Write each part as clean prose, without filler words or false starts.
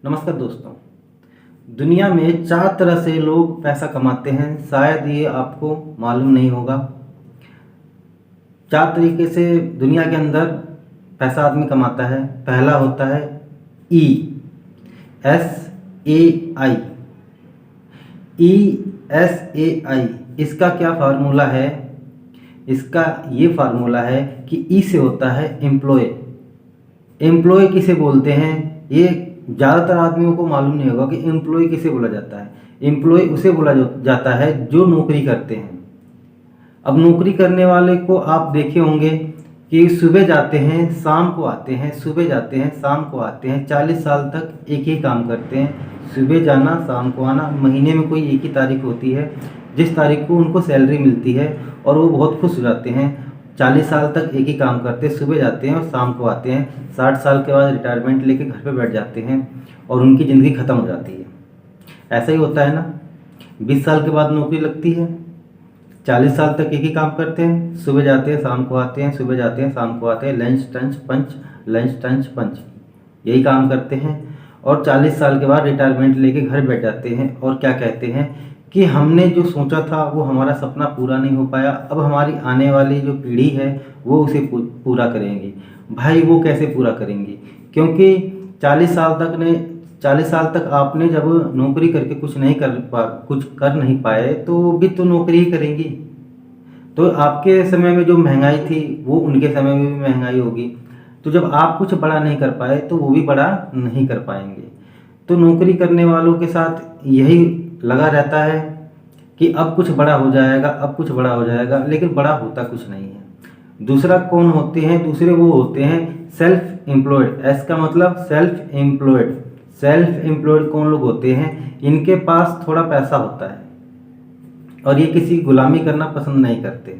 नमस्कार दोस्तों। दुनिया में 4 तरह से लोग पैसा कमाते हैं, शायद ये आपको मालूम नहीं होगा। 4 तरीके से दुनिया के अंदर पैसा आदमी कमाता है। पहला होता है ESAI। ESAI इसका क्या फार्मूला है? इसका ये फार्मूला है कि ई से होता है एम्प्लॉय। एम्प्लॉय किसे बोलते हैं? ये ज़्यादातर आदमियों को मालूम नहीं होगा कि एम्प्लॉय किसे बोला जाता है। एम्प्लॉय उसे बोला जाता है जो नौकरी करते हैं। अब नौकरी करने वाले को आप देखे होंगे कि सुबह जाते हैं शाम को आते हैं, सुबह जाते हैं शाम को आते हैं। 40 साल तक एक ही काम करते हैं, सुबह जाना शाम को आना। महीने में कोई एक ही तारीख होती है जिस तारीख को उनको सैलरी मिलती है और वो बहुत खुश हो जाते हैं। 40 साल तक एक ही काम करते हैं, सुबह जाते हैं और शाम को आते हैं। 60 साल के बाद रिटायरमेंट लेके घर पे बैठ जाते हैं और उनकी ज़िंदगी ख़त्म हो जाती है। ऐसा ही होता है ना। 20 साल के बाद नौकरी लगती है, 40 साल तक एक ही काम करते हैं, सुबह जाते हैं शाम को आते हैं, सुबह जाते हैं शाम को आते हैं। लंच टंच पंच, लंच टंच पंच, यही काम करते हैं और 40 साल के बाद रिटायरमेंट लेके घर बैठ जाते हैं और क्या कहते हैं कि हमने जो सोचा था वो हमारा सपना पूरा नहीं हो पाया, अब हमारी आने वाली जो पीढ़ी है वो उसे पूरा करेंगी। भाई वो कैसे पूरा करेंगी? क्योंकि 40 साल तक आपने जब नौकरी करके कुछ कर नहीं पाए तो वो भी तो नौकरी ही करेंगी। तो आपके समय में जो महंगाई थी वो उनके समय में भी महंगाई होगी। तो जब आप कुछ बड़ा नहीं कर पाए तो वो भी बड़ा नहीं कर पाएंगे। तो नौकरी करने वालों के साथ यही लगा रहता है कि अब कुछ बड़ा हो जाएगा, अब कुछ बड़ा हो जाएगा, लेकिन बड़ा होता कुछ नहीं है। दूसरा कौन होते हैं? दूसरे वो होते हैं सेल्फ एम्प्लॉयड। एस का मतलब सेल्फ एम्प्लॉयड। सेल्फ एम्प्लॉयड कौन लोग होते हैं? इनके पास थोड़ा पैसा होता है और ये किसी गुलामी करना पसंद नहीं करते।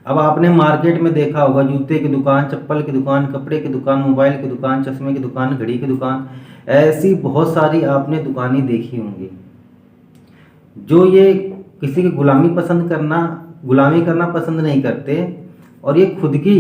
अब आपने मार्केट में देखा होगा, जूते की दुकान, चप्पल की दुकान, कपड़े की दुकान, मोबाइल की दुकान, चश्मे की दुकान, घड़ी की दुकान, ऐसी बहुत सारी आपने दुकानें देखी होंगी। जो ये किसी की गुलामी करना पसंद नहीं करते और ये खुद की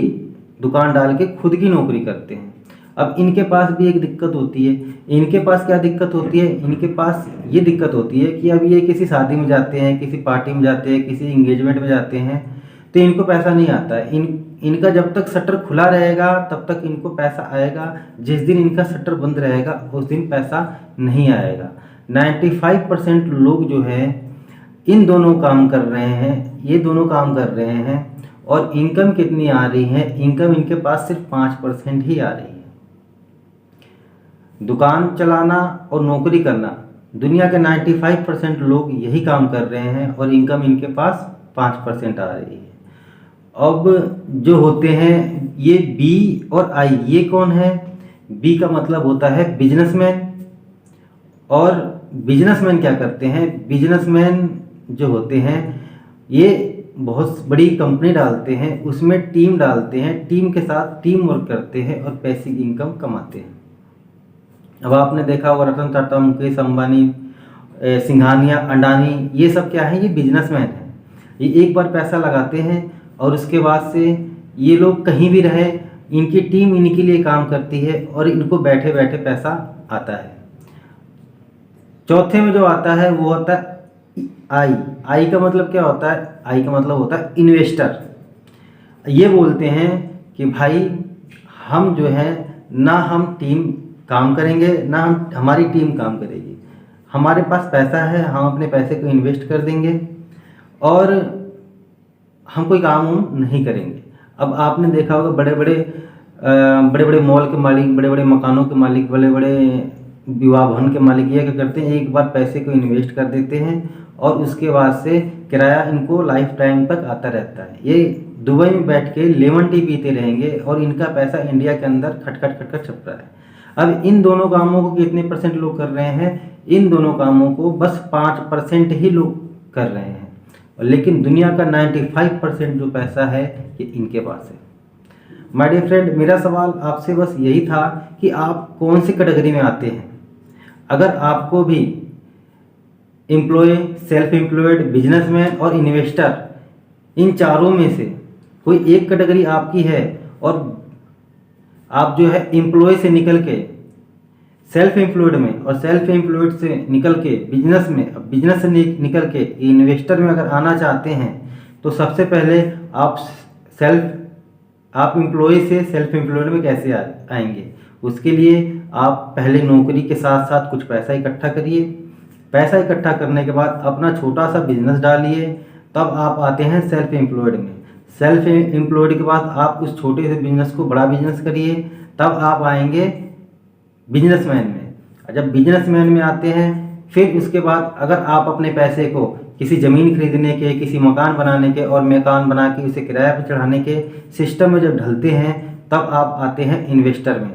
दुकान डाल के खुद की नौकरी करते हैं। अब इनके पास भी एक दिक्कत होती है। इनके पास क्या दिक्कत होती है? इनके पास ये दिक्कत होती है कि अब ये किसी शादी में जाते हैं, किसी पार्टी में जाते हैं, किसी इंगेजमेंट में जाते हैं तो इनको पैसा नहीं आता है। इनका जब तक शटर खुला रहेगा तब तक इनको पैसा आएगा। जिस दिन इनका शटर बंद रहेगा उस दिन पैसा नहीं आएगा। 95% लोग जो है इन दोनों काम कर रहे हैं, ये दोनों काम कर रहे हैं और इनकम कितनी आ रही है? इनकम इनके पास सिर्फ 5% ही आ रही है। दुकान चलाना और नौकरी करना, दुनिया के 95% लोग यही काम कर रहे हैं और इनकम इनके पास 5% आ रही है। अब जो होते हैं ये बी और आई, ये कौन है? बी का मतलब होता है बिजनेसमैन। और बिजनेसमैन क्या करते हैं? बिजनेसमैन जो होते हैं ये बहुत बड़ी कंपनी डालते हैं, उसमें टीम डालते हैं, टीम के साथ टीम वर्क करते हैं और पैसिव इनकम कमाते हैं। अब आपने देखा होगा रतन टाटा, मुकेश अंबानी, सिंघानिया, अडानी, ये सब क्या है? ये बिजनेसमैन है। ये एक बार पैसा लगाते हैं और उसके बाद से ये लोग कहीं भी रहे, इनकी टीम इनके लिए काम करती है और इनको बैठे बैठे पैसा आता है। चौथे में जो आता है वो होता है आई। आई का मतलब क्या होता है? आई का मतलब होता है इन्वेस्टर। ये बोलते हैं कि भाई हम जो है ना हम टीम काम करेंगे ना हमारी टीम काम करेगी, हमारे पास पैसा है, हम अपने पैसे को इन्वेस्ट कर देंगे और हम कोई काम नहीं करेंगे। अब आपने देखा होगा बड़े बड़े मॉल के मालिक, बड़े बड़े मकानों के मालिक, बड़े बड़े विवाह भवन के मालिक ये क्या करते हैं? एक बार पैसे को इन्वेस्ट कर देते हैं और उसके बाद से किराया इनको लाइफ टाइम तक आता रहता है। ये दुबई में बैठ के लेमन टी पीते रहेंगे और इनका पैसा इंडिया के अंदर खटखट छप रहा है। अब इन दोनों कामों को कितने % लोग कर रहे हैं? इन दोनों कामों को बस 5% ही लोग कर रहे हैं, लेकिन दुनिया का 95% जो पैसा है ये इनके पास है। माय डियर फ्रेंड, मेरा सवाल आपसे बस यही था कि आप कौन सी कैटेगरी में आते हैं। अगर आपको भी एम्प्लॉय, सेल्फ एम्प्लॉयड, बिजनेसमैन और इन्वेस्टर, इन चारों में से कोई एक कैटेगरी आपकी है और आप जो है एम्प्लॉय से निकल के सेल्फ एम्प्लॉयड में और सेल्फ एम्प्लॉयड से निकल के बिजनेस में, अब बिजनेस से निकल के इन्वेस्टर में अगर आना चाहते हैं तो सबसे पहले आप एम्प्लॉय से सेल्फ एम्प्लॉयड में कैसे आएंगे। उसके लिए आप पहले नौकरी के साथ साथ कुछ पैसा इकट्ठा करिए। पैसा इकट्ठा करने के बाद अपना छोटा सा बिजनेस डालिए, तब आप आते हैं सेल्फ एम्प्लॉयड में। सेल्फ एम्प्लॉयड के बाद आप उस छोटे से बिजनेस को बड़ा बिजनेस करिए, तब आप आएंगे बिजनेसमैन में। जब बिजनेसमैन में आते हैं फिर उसके बाद अगर आप अपने पैसे को किसी ज़मीन खरीदने के, किसी मकान बनाने के और मकान बना के उसे किराए पर चढ़ाने के सिस्टम में जब ढलते हैं तब आप आते हैं इन्वेस्टर में।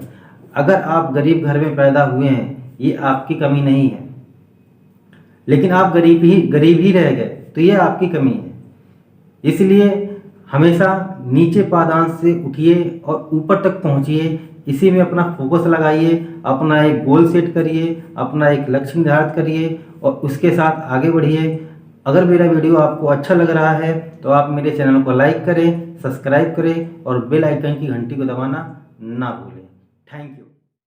अगर आप गरीब घर में पैदा हुए हैं, ये आपकी कमी नहीं है, लेकिन आप गरीब ही रह गए तो ये आपकी कमी है। इसलिए हमेशा नीचे पादान से उठिए और ऊपर तक पहुंचिए। इसी में अपना फोकस लगाइए, अपना एक गोल सेट करिए, अपना एक लक्ष्य निर्धारित करिए और उसके साथ आगे बढ़िए। अगर मेरा वीडियो आपको अच्छा लग रहा है तो आप मेरे चैनल को लाइक करें, सब्सक्राइब करें और बेल आइकन की घंटी को दबाना ना भूलें। Thank you.